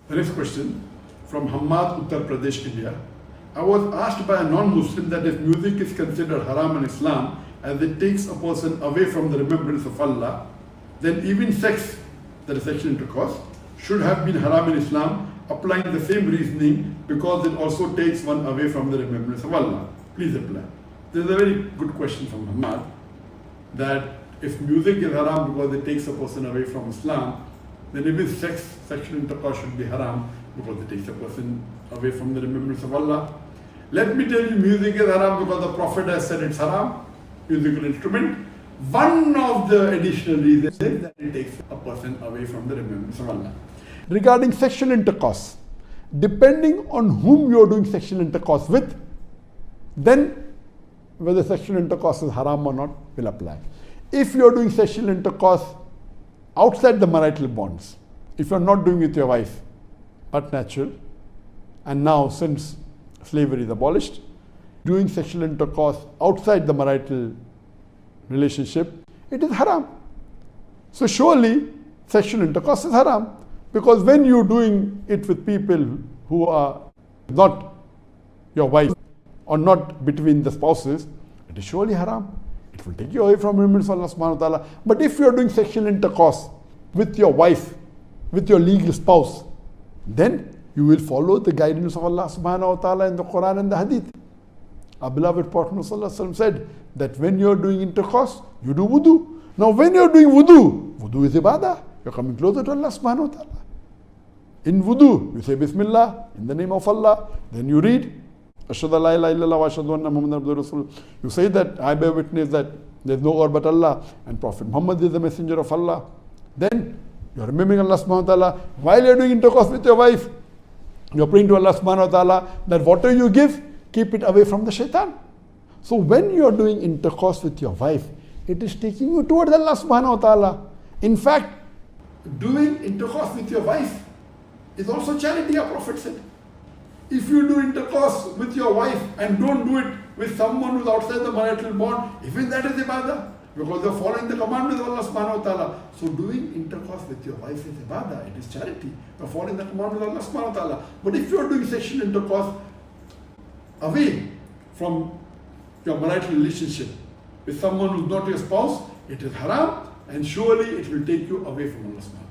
The next question from Hamad, Uttar Pradesh, India. I was asked by a non-Muslim that if music is considered haram in Islam as it takes a person away from the remembrance of Allah, then even sex, that is sexual intercourse, should have been haram in Islam, applying the same reasoning because it also takes one away from the remembrance of Allah. Please reply. This is a very good question from Hamad, that if music is haram because it takes a person away from Islam, then even sexual intercourse should be haram because it takes a person away from the remembrance of Allah. Let me tell you, music is haram because the Prophet has said it's haram, musical instrument. One of the additional reasons is that it takes a person away from the remembrance of Allah. Regarding sexual intercourse, depending on whom you are doing sexual intercourse with, then whether sexual intercourse is haram or not will apply. If you are doing sexual intercourse outside the marital bonds, if you are not doing it with your wife, but natural, and now since slavery is abolished, doing sexual intercourse outside the marital relationship, it is haram. So surely sexual intercourse is haram, because when you are doing it with people who are not your wife or not between the spouses, it is surely haram. It will take you away from remembrance of Allah subhanahu wa ta'ala. But if you are doing sexual intercourse with your wife, with your legal spouse, then you will follow the guidance of Allah subhanahu wa ta'ala in the Quran and the Hadith. Our beloved Prophet ﷺ said that when you are doing intercourse, you do wudu. Now when you are doing wudu is ibadah. You are coming closer to Allah subhanahu wa ta'ala. In wudu, you say Bismillah, in the name of Allah. Then you read, Ashhadu la ilaha illallah wa ashhadu anna Muhammadan abduhu wa rasuluh. You say that, I bear witness that there is no God but Allah, and Prophet Muhammad is the messenger of Allah. Then you are remembering Allah subhanahu wa ta'ala. While you are doing intercourse with your wife, you are praying to Allah subhanahu wa ta'ala that whatever you give, keep it away from the shaitan. So when you are doing intercourse with your wife, it is taking you towards Allah subhanahu wa ta'ala. In fact, doing intercourse with your wife is also charity, our Prophet said. If you do intercourse with your wife and don't do it with someone who is outside the marital bond, even that is ibadah, because you are following the commandments of Allah subhanahu wa ta'ala. So doing intercourse with your wife is ibadah, it is charity. You are following the commandments of Allah subhanahu wa ta'ala. But if you are doing sexual intercourse away from your marital relationship with someone who is not your spouse, it is haram, and surely it will take you away from Allah subhanahu wa ta'ala.